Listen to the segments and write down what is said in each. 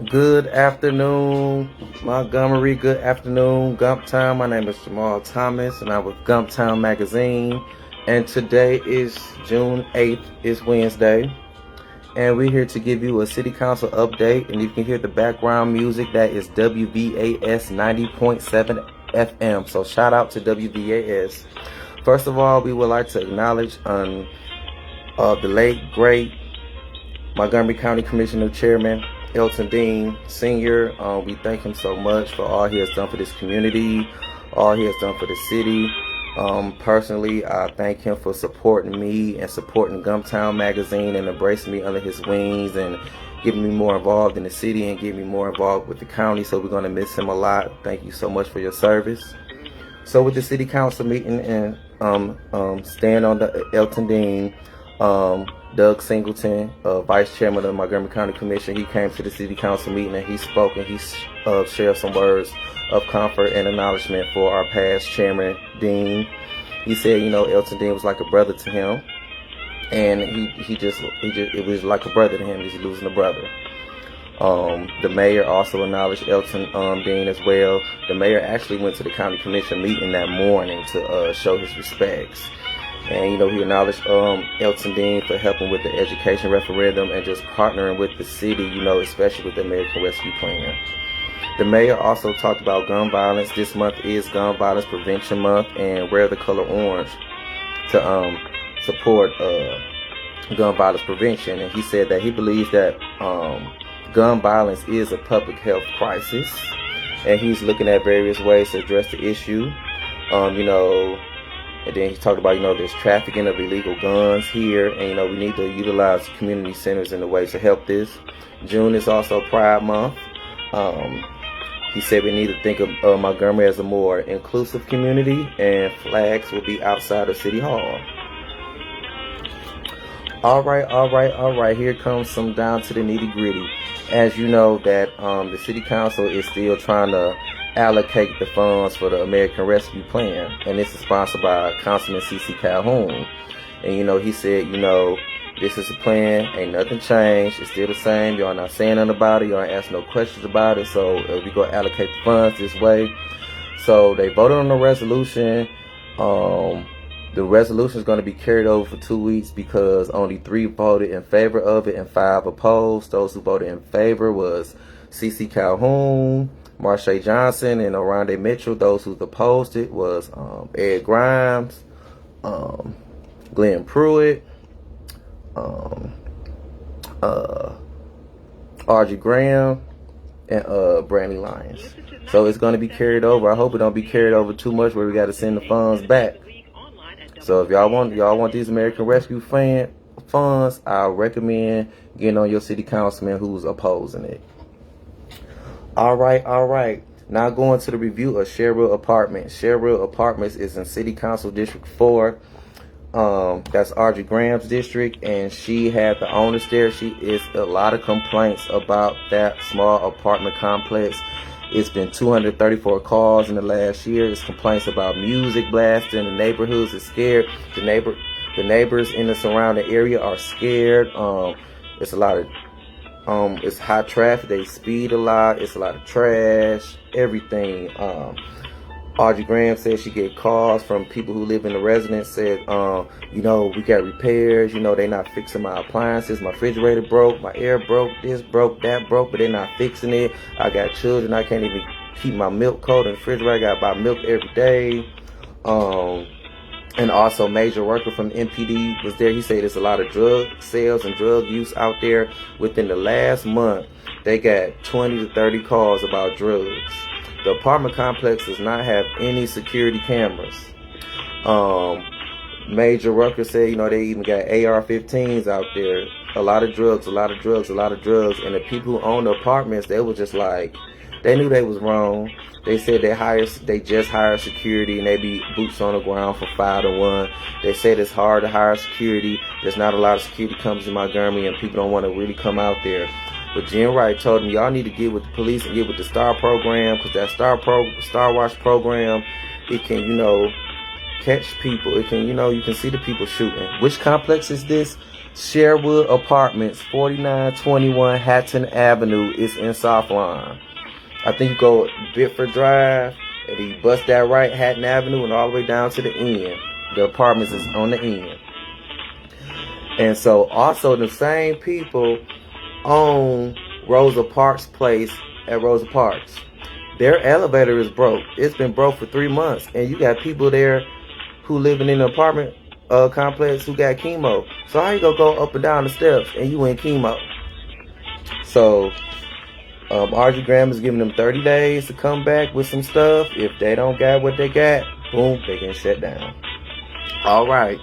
Good afternoon, Montgomery. Good afternoon, Gumptown. My name is Jamal Thomas, and I'm with Gumptown Magazine. And today is June 8th. It's Wednesday. And we're here to give you a city council update. And you can hear the background music. That is WVAS 90.7 FM. So shout out to WVAS. First of all, we would like to acknowledge the late, great Montgomery County Commissioner Chairman Elton Dean Sr. We thank him so much for all he has done for this community, all he has done for the city. Personally, I thank him for supporting me and supporting Gumptown Magazine and embracing me under his wings and getting me more involved in the city and getting me more involved with the county. So we're going to miss him a lot. Thank you so much for your service. So with the city council meeting and staying on the Elton Dean, Doug Singleton, Vice Chairman of the Montgomery County Commission, he came to the City Council meeting and he spoke and he shared some words of comfort and acknowledgement for our past Chairman Dean. He said, Elton Dean was like a brother to him, and it was like a brother to him. He's losing a brother. The mayor also acknowledged Elton Dean as well. The mayor actually went to the county commission meeting that morning to show his respects. And, he acknowledged Elton Dean for helping with the education referendum and just partnering with the city, especially with the American Rescue Plan. The mayor also talked about gun violence. This month is Gun Violence Prevention Month, and wear the color orange to support gun violence prevention. And he said that he believes that gun violence is a public health crisis, and he's looking at various ways to address the issue. And then he talked about, there's trafficking of illegal guns here, and, we need to utilize community centers in a way to help this. June is also Pride Month. He said we need to think of Montgomery as a more inclusive community, and flags will be outside of City Hall. All right. Here comes some down to the nitty gritty. As you know that the City Council is still trying to allocate the funds for the American Rescue Plan, and this is sponsored by Councilman C.C. Calhoun. And he said, this is a plan, ain't nothing changed, it's still the same, y'all not saying nothing about it, y'all ain't asking no questions about it, so we gonna allocate the funds this way. So they voted on the resolution. The resolution is going to be carried over for 2 weeks because only 3 voted in favor of it and 5 opposed. Those who voted in favor was C.C. Calhoun, Marsha Johnson, and Oronde Mitchell. Those who opposed it was Ed Grimes, Glenn Pruitt, Audrey Graham, and Brandy Lyons. So it's going to be carried over. I hope it don't be carried over too much where we got to send the funds back. So if y'all want these American Rescue funds, I recommend getting on your city councilman who's opposing it. All right. Now going to the review of Sherrill Apartments. Sherrill Apartments is in City Council District 4. That's Audrey Graham's district, and she had the owners there. She is a lot of complaints about that small apartment complex. It's been 234 calls in the last year. It's complaints about music blasting. The neighborhoods are scared. The neighbors in the surrounding area are scared. It's a lot of it's high traffic. They speed a lot. It's a lot of trash. Everything. Audrey Graham said she get calls from people who live in the residence. Said, we got repairs. They not fixing my appliances. My refrigerator broke. My air broke. This broke. That broke. But they're not fixing it. I got children. I can't even keep my milk cold in the refrigerator. I got to buy milk every day. And also, major worker from NPD was there. He said there's a lot of drug sales and drug use out there. Within the last month, they got 20 to 30 calls about drugs. The apartment complex does not have any security cameras. Major workers said, they even got AR-15s out there. A lot of drugs. And the people who own the apartments, they were just like, they knew they was wrong. They said they just hired security, and they be boots on the ground for 5 to 1. They said it's hard to hire security. There's not a lot of security companies in Montgomery, and people don't want to really come out there. But Jen Wright told them, y'all need to get with the police and get with the STAR program, because that STAR Watch program, it can, catch people. It can, you can see the people shooting. Which complex is this? Sherwood Apartments, 4921 Hatton Avenue. It's in South Lawn. I think you go Bickford Drive, and you bust that right, Hatton Avenue, and all the way down to the end. The apartments is on the end. And so, also, the same people own Rosa Parks Place at Rosa Parks. Their elevator is broke. It's been broke for 3 months. And you got people there who living in an apartment complex who got chemo. So how you gonna go up and down the steps and you in chemo? So RG Graham is giving them 30 days to come back with some stuff. If they don't got what they got, boom, they can shut down. All right.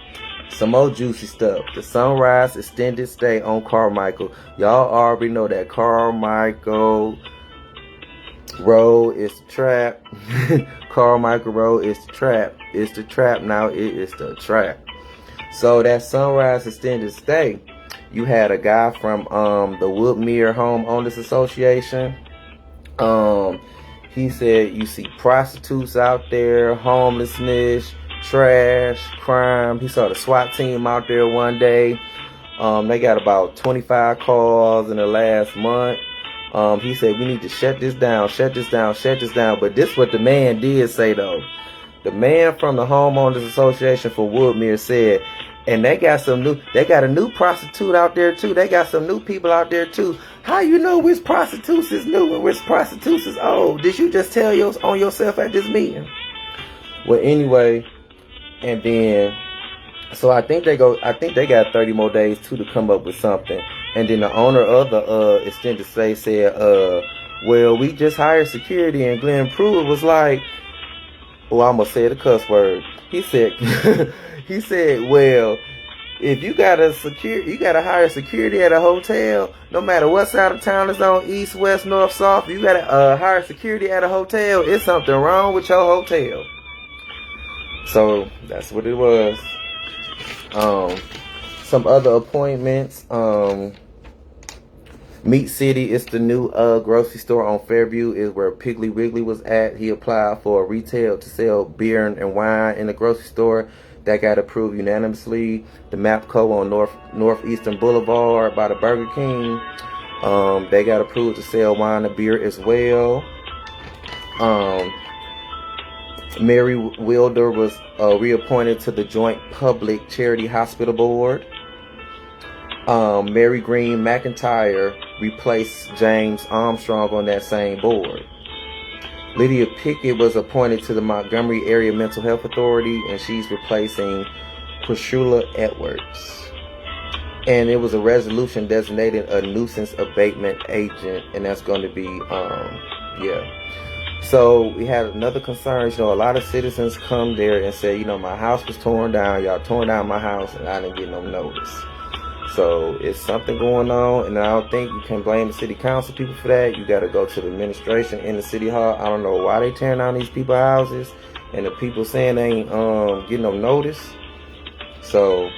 Some more juicy stuff. The Sunrise Extended Stay on Carmichael. Y'all already know that Carmichael Road is the trap. Carmichael Road is the trap. It's the trap now. It is the trap. So that Sunrise Extended Stay, you had a guy from the Woodmere Homeowners Association. He said you see prostitutes out there, homelessness, trash, crime. He saw the SWAT team out there one day. They got about 25 calls in the last month. He said we need to shut this down, shut this down, shut this down. But this is what the man did say though. The man from the Homeowners Association for Woodmere said, and they got a new prostitute out there too. They got some new people out there too. How you know which prostitutes is new and which prostitutes is old? Did you just tell on yourself at this meeting? Well, anyway, and then, so I think they got 30 more days too to come up with something. And then the owner of the extended stay said, well, we just hired security, and Glenn Pruitt was like, oh, I almost said a cuss word. He said, he said, well, if you gotta hire security at a hotel, no matter what side of town it's on, east, west, north, south, you gotta hire security at a hotel, it's something wrong with your hotel. So that's what it was. Some other appointments. Meat City is the new grocery store on Fairview, is where Piggly Wiggly was at. He applied for retail to sell beer and wine in the grocery store. That got approved unanimously. The MAPCO on Northeastern Boulevard by the Burger King, they got approved to sell wine and beer as well. Mary Wilder was reappointed to the Joint Public Charity Hospital Board. Mary Green McIntyre replaced James Armstrong on that same board. Lydia Pickett was appointed to the Montgomery Area Mental Health Authority, and she's replacing Priscilla Edwards. And it was a resolution designating a nuisance abatement agent, and that's going to be, So we had another concern. A lot of citizens come there and say, my house was torn down. Y'all torn down my house, and I didn't get no notice. So it's something going on, and I don't think you can blame the city council people for that. You got to go to the administration in the city hall. I don't know why they tearing down these people's houses, and the people saying they ain't getting no notice. So,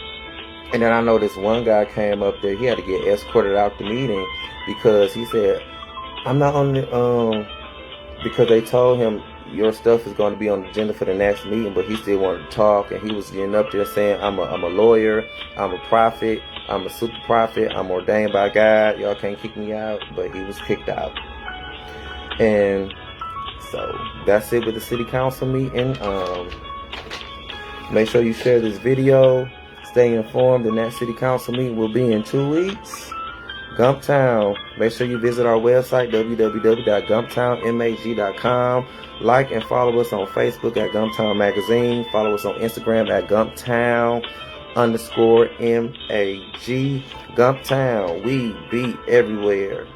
and then I know this one guy came up there. He had to get escorted out the meeting because he said, "I'm not on the because they told him your stuff is going to be on the agenda for the next meeting," but he still wanted to talk, and he was getting up there saying, I'm a lawyer, I'm a prophet, I'm a super prophet, I'm ordained by God, y'all can't kick me out. But he was kicked out. And so that's it with the city council meeting. Make sure you share this video, stay informed, and that city council meeting will be in 2 weeks. Gumptown. Make sure you visit our website, www.gumptownmag.com. Like and follow us on Facebook at Gumptown Magazine. Follow us on Instagram at Gumptown_MAG. Gumptown. We be everywhere.